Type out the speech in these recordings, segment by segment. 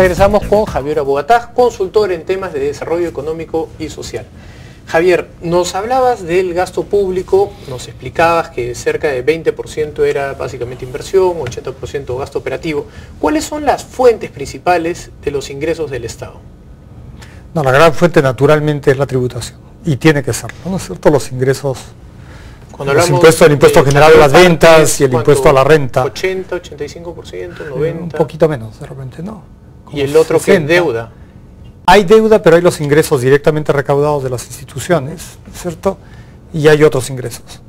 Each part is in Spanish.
Regresamos con Javier Abogatag, consultor en temas de desarrollo económico y social. Javier, nos hablabas del gasto público, nos explicabas que cerca de 20% era básicamente inversión, 80% gasto operativo. ¿Cuáles son las fuentes principales de los ingresos del Estado? No, la gran fuente naturalmente es la tributación, y tiene que serlo, ¿no es cierto? Los ingresos, los impuestos, el impuesto general de las ventas y el impuesto a la renta. 80, 85%, 90%. Un poquito menos, de repente, ¿no? Y el otro 60. Que es deuda. Hay deuda, pero hay los ingresos directamente recaudados de las instituciones, ¿cierto? Y hay otros ingresos.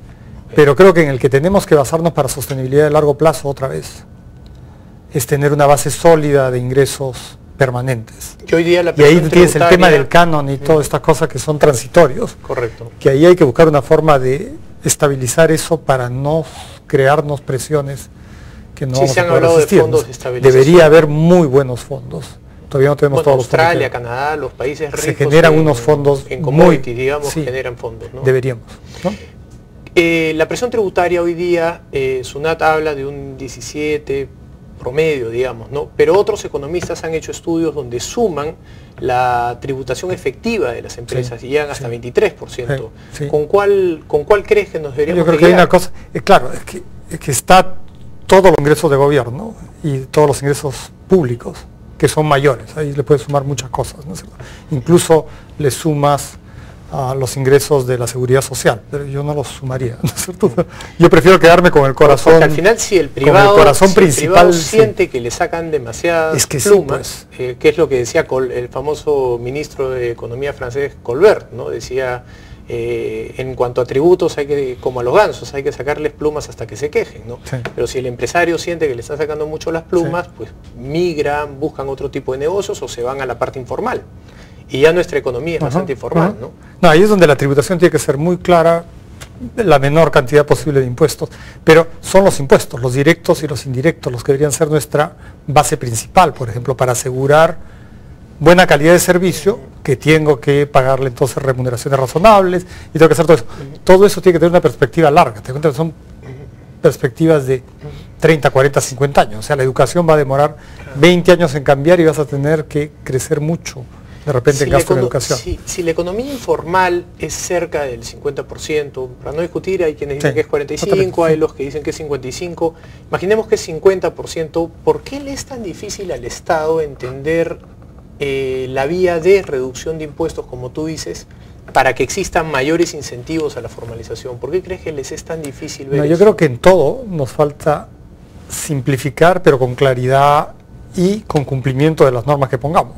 Pero creo que en el que tenemos que basarnos para sostenibilidad de largo plazo, otra vez, es tener una base sólida de ingresos permanentes. Y hoy día la y ahí tienes el tema del canon y todas estas cosas que son transitorios. Correcto. Que ahí hay que buscar una forma de estabilizar eso para no crearnos presiones que no vamos a poder resistir. De fondos de estabilización. Debería haber muy buenos fondos. Todavía no tenemos todos Australia, los fondos. Canadá, los países ricos. Se generan unos fondos en commodities, digamos, sí, generan fondos, ¿no? Deberíamos, ¿no? La presión tributaria hoy día, SUNAT habla de un 17 promedio, digamos, ¿no? Pero otros economistas han hecho estudios donde suman la tributación efectiva de las empresas, sí, y llegan hasta 23%. Sí. ¿Con cuál crees que nos deberíamos Yo creo que hay una cosa, claro, es que está todos los ingresos de gobierno y todos los ingresos públicos, que son mayores, ahí le puedes sumar muchas cosas, ¿no es cierto? Incluso le sumas a los ingresos de la seguridad social, pero yo no los sumaría, ¿no es cierto? Yo prefiero quedarme con el corazón. Porque al final si el privado, con el corazón principal, el privado siente que le sacan demasiadas plumas, sí, pues. Que es lo que decía el famoso ministro de Economía francés Colbert, ¿no? Decía, en cuanto a tributos hay que, como a los gansos, hay que sacarles plumas hasta que se quejen, ¿no? Sí. Pero si el empresario siente que le están sacando mucho las plumas, sí, pues migran, buscan otro tipo de negocios o se van a la parte informal. Y ya nuestra economía es bastante informal, ¿no? No, ahí es donde la tributación tiene que ser muy clara, la menor cantidad posible de impuestos, pero son los impuestos, los directos y los indirectos, los que deberían ser nuestra base principal, por ejemplo, para asegurar buena calidad de servicio, que tengo que pagarle entonces remuneraciones razonables, y tengo que hacer todo eso. Todo eso tiene que tener una perspectiva larga, te cuento que son perspectivas de 30, 40, 50 años, o sea, la educación va a demorar 20 años en cambiar y vas a tener que crecer mucho de repente en gasto en educación. Si la economía informal es cerca del 50%, para no discutir, hay quienes dicen que es 45%, hay los que dicen que es 55%, imaginemos que es 50%, ¿por qué le es tan difícil al Estado entender la vía de reducción de impuestos, como tú dices, para que existan mayores incentivos a la formalización? ¿Por qué crees que les es tan difícil ver eso? Yo creo que en todo nos falta simplificar, pero con claridad y con cumplimiento de las normas que pongamos.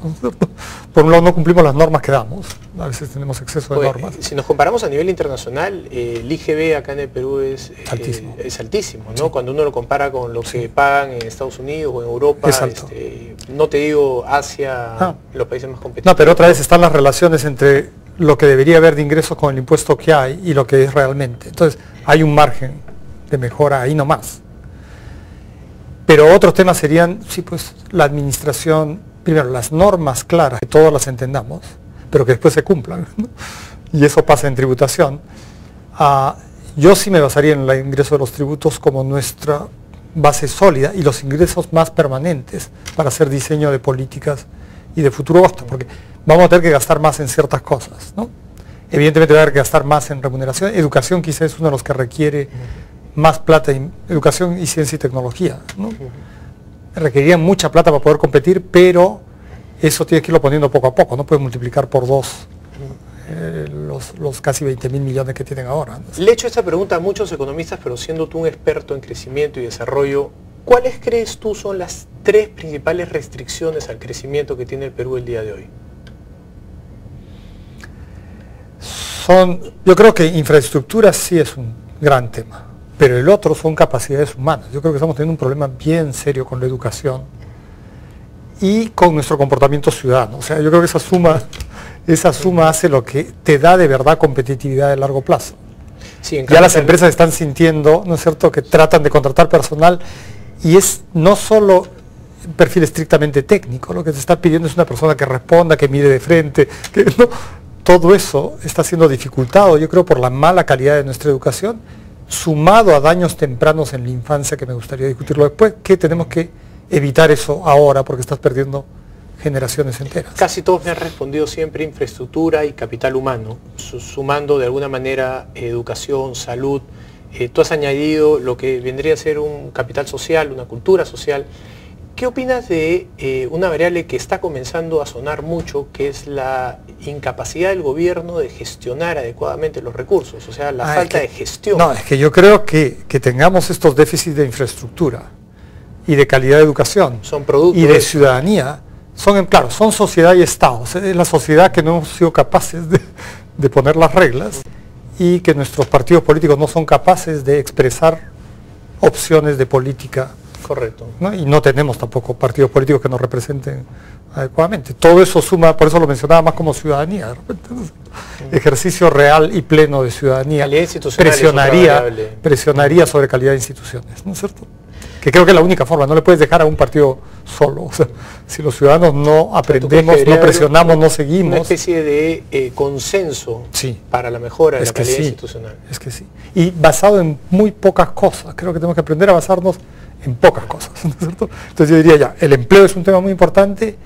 Por un lado no cumplimos las normas que damos, a veces tenemos exceso de normas. Si nos comparamos a nivel internacional, el IGB acá en el Perú es altísimo, ¿no? Sí. Cuando uno lo compara con lo que pagan en Estados Unidos o en Europa, no te digo Asia, los países más competitivos. No, pero otra vez están las relaciones entre lo que debería haber de ingresos con el impuesto que hay y lo que es realmente. Entonces hay un margen de mejora ahí nomás. Pero otros temas serían, sí, pues la administración, primero las normas claras, que todas las entendamos, pero que después se cumplan, ¿no? Y eso pasa en tributación. Yo sí me basaría en el ingreso de los tributos como nuestra base sólida y los ingresos más permanentes para hacer diseño de políticas y de futuro gasto, porque vamos a tener que gastar más en ciertas cosas, ¿no? Evidentemente va a haber que gastar más en remuneración. Educación quizás es uno de los que requiere más plata, educación y ciencia y tecnología, ¿no? Requerirían mucha plata para poder competir, pero eso tienes que irlo poniendo poco a poco, no puedes multiplicar por 2 los casi 20.000 millones que tienen ahora, ¿no? Le he hecho esta pregunta a muchos economistas, pero siendo tú un experto en crecimiento y desarrollo, ¿cuáles crees tú son las 3 principales restricciones al crecimiento que tiene el Perú el día de hoy? Yo creo que infraestructura sí es un gran tema, pero el otro son capacidades humanas. Yo creo que estamos teniendo un problema bien serio con la educación y con nuestro comportamiento ciudadano. O sea, yo creo que esa suma hace lo que te da de verdad competitividad de largo plazo. Sí, ya las empresas están sintiendo, ¿no es cierto?, que tratan de contratar personal y es no solo un perfil estrictamente técnico, lo que se está pidiendo es una persona que responda, que mire de frente, que no, todo eso está siendo dificultado, yo creo, por la mala calidad de nuestra educación, sumado a daños tempranos en la infancia, que me gustaría discutirlo después, que tenemos que evitar eso ahora porque estás perdiendo generaciones enteras. Casi todos me han respondido siempre infraestructura y capital humano, sumando de alguna manera educación, salud. Tú has añadido lo que vendría a ser un capital social, una cultura social. ¿Qué opinas de una variable que está comenzando a sonar mucho, que es la incapacidad del gobierno de gestionar adecuadamente los recursos? O sea, la falta de gestión. No, es que yo creo que tengamos estos déficits de infraestructura y de calidad de educación son productos y de ciudadanía, claro, son sociedad y Estado. Es la sociedad que no hemos sido capaces de poner las reglas y que nuestros partidos políticos no son capaces de expresar opciones de política. Correcto. ¿No? Y no tenemos tampoco partidos políticos que nos representen adecuadamente. Todo eso suma, por eso lo mencionaba más como ciudadanía. De repente, ejercicio real y pleno de ciudadanía presionaría sobre calidad de instituciones, ¿no es cierto? Que creo que es la única forma, no le puedes dejar a un partido solo. O sea, si los ciudadanos no aprendemos, no presionamos, no seguimos. Una especie de consenso para la mejora de la calidad institucional. Es que sí. Y basado en muy pocas cosas. Creo que tenemos que aprender a basarnos en pocas cosas, ¿no es cierto? Entonces yo diría ya, el empleo es un tema muy importante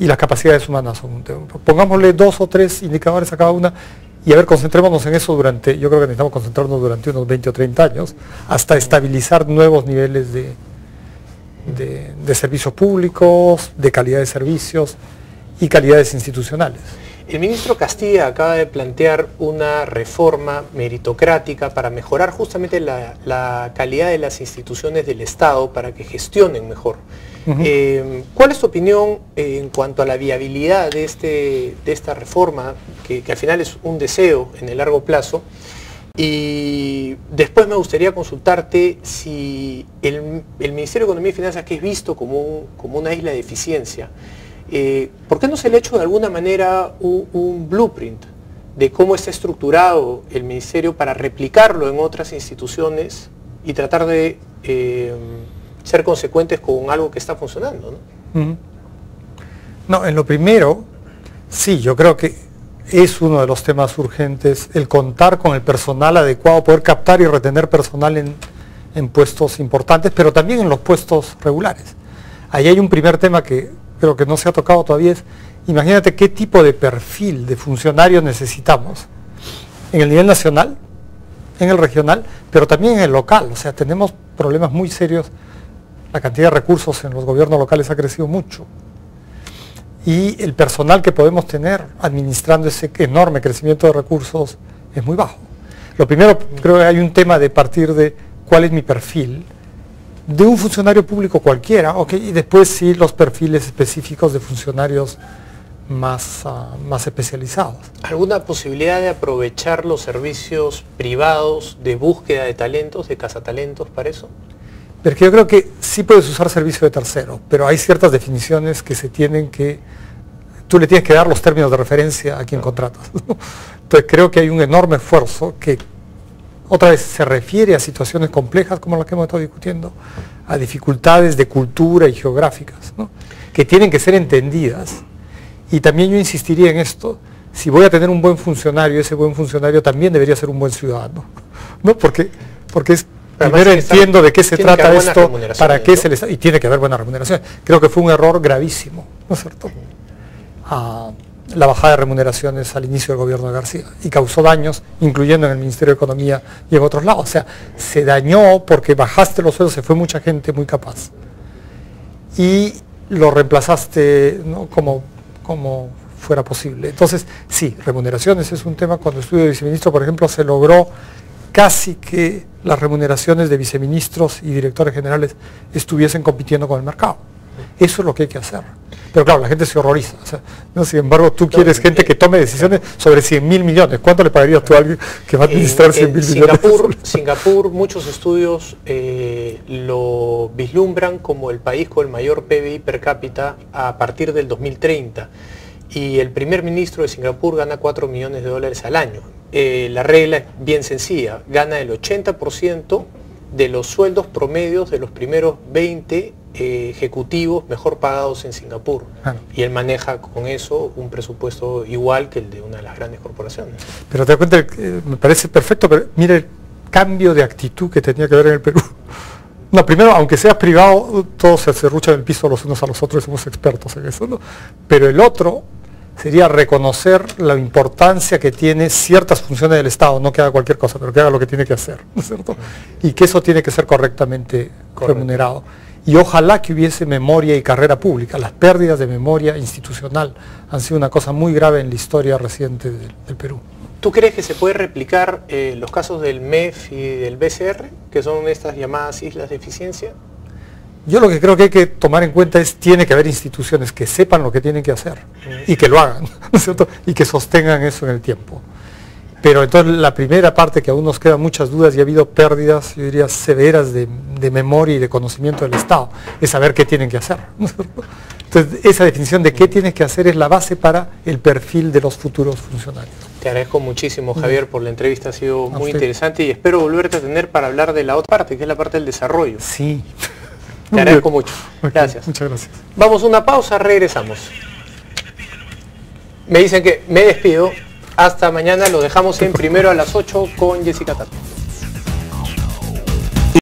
y las capacidades humanas son un tema. Pongámosle 2 o 3 indicadores a cada una y a ver, concentrémonos en eso yo creo que necesitamos concentrarnos durante unos 20 o 30 años hasta estabilizar nuevos niveles de servicios públicos, de calidad de servicios y calidades institucionales. El ministro Castilla acaba de plantear una reforma meritocrática para mejorar justamente la calidad de las instituciones del Estado para que gestionen mejor. ¿Cuál es tu opinión en cuanto a la viabilidad de esta reforma, que al final es un deseo en el largo plazo? Y después me gustaría consultarte si el Ministerio de Economía y Finanzas, que es visto como una isla de eficiencia, ¿por qué no se le ha hecho de alguna manera un blueprint de cómo está estructurado el ministerio para replicarlo en otras instituciones y tratar de ser consecuentes con algo que está funcionando, ¿no? No, en lo primero, sí, yo creo que es uno de los temas urgentes el contar con el personal adecuado, poder captar y retener personal en puestos importantes, pero también en los puestos regulares. Ahí hay un primer tema que creo que no se ha tocado todavía, imagínate qué tipo de perfil de funcionario necesitamos en el nivel nacional, en el regional, pero también en el local. O sea, tenemos problemas muy serios, la cantidad de recursos en los gobiernos locales ha crecido mucho y el personal que podemos tener administrando ese enorme crecimiento de recursos es muy bajo. Lo primero, creo que hay un tema de partir de cuál es mi perfil de un funcionario público cualquiera, y después sí los perfiles específicos de funcionarios más especializados. ¿Alguna posibilidad de aprovechar los servicios privados de búsqueda de talentos, de cazatalentos para eso? Porque yo creo que sí puedes usar servicio de tercero, pero hay ciertas definiciones que tú le tienes que dar los términos de referencia a quien contratas. Entonces creo que hay un enorme esfuerzo que otra vez se refiere a situaciones complejas como las que hemos estado discutiendo, a dificultades de cultura y geográficas, ¿no? Que tienen que ser entendidas. Y también yo insistiría en esto, si voy a tener un buen funcionario, ese buen funcionario también debería ser un buen ciudadano, ¿no? Porque primero entiendo de qué se trata esto, para qué se les... Y tiene que haber buena remuneración. Creo que fue un error gravísimo, ¿no es cierto? La bajada de remuneraciones al inicio del gobierno de García y causó daños, incluyendo en el Ministerio de Economía y en otros lados. O sea, se dañó porque bajaste los sueldos, se fue mucha gente muy capaz y lo reemplazaste, ¿no? como fuera posible. Entonces, sí, remuneraciones es un tema. Cuando estuve de viceministro, por ejemplo, se logró casi que las remuneraciones de viceministros y directores generales estuviesen compitiendo con el mercado. Eso es lo que hay que hacer. Pero claro, la gente se horroriza. O sea, ¿no? Sin embargo, tú quieres gente que tome decisiones sobre 100.000 millones. ¿Cuánto le pagarías tú a alguien que va a administrar 100.000 millones? Singapur, muchos estudios lo vislumbran como el país con el mayor PBI per cápita a partir del 2030. Y el primer ministro de Singapur gana $4 millones al año. La regla es bien sencilla. Gana el 80% de los sueldos promedios de los primeros 20 ejecutivos mejor pagados en Singapur. Y él maneja con eso un presupuesto igual que el de una de las grandes corporaciones. Pero te das cuenta, me parece perfecto, pero mira el cambio de actitud que tenía que haber en el Perú. No, primero, aunque sea privado, todos se serruchan el piso los unos a los otros y somos expertos en eso, ¿no? Pero el otro sería reconocer la importancia que tiene ciertas funciones del Estado, no que haga cualquier cosa, pero que haga lo que tiene que hacer, ¿no es cierto? Y que eso tiene que ser correctamente remunerado. Y ojalá que hubiese memoria y carrera pública. Las pérdidas de memoria institucional han sido una cosa muy grave en la historia reciente del Perú. ¿Tú crees que se puede replicar los casos del MEF y del BCR, que son estas llamadas islas de eficiencia? Yo lo que creo que hay que tomar en cuenta es, tiene que haber instituciones que sepan lo que tienen que hacer y que lo hagan, ¿no es cierto? Y que sostengan eso en el tiempo. Pero entonces la primera parte, que aún nos quedan muchas dudas y ha habido pérdidas, yo diría, severas de memoria y de conocimiento del Estado, es saber qué tienen que hacer, ¿no es cierto? Entonces esa definición de qué tienes que hacer es la base para el perfil de los futuros funcionarios. Te agradezco muchísimo, Javier, por la entrevista, ha sido muy interesante y espero volverte a tener para hablar de la otra parte, que es la parte del desarrollo. Sí. Te agradezco mucho. Gracias. Muchas gracias. Vamos a una pausa, regresamos. Me dicen que me despido. Hasta mañana, lo dejamos en Primero a las 8 con Jessica Tato.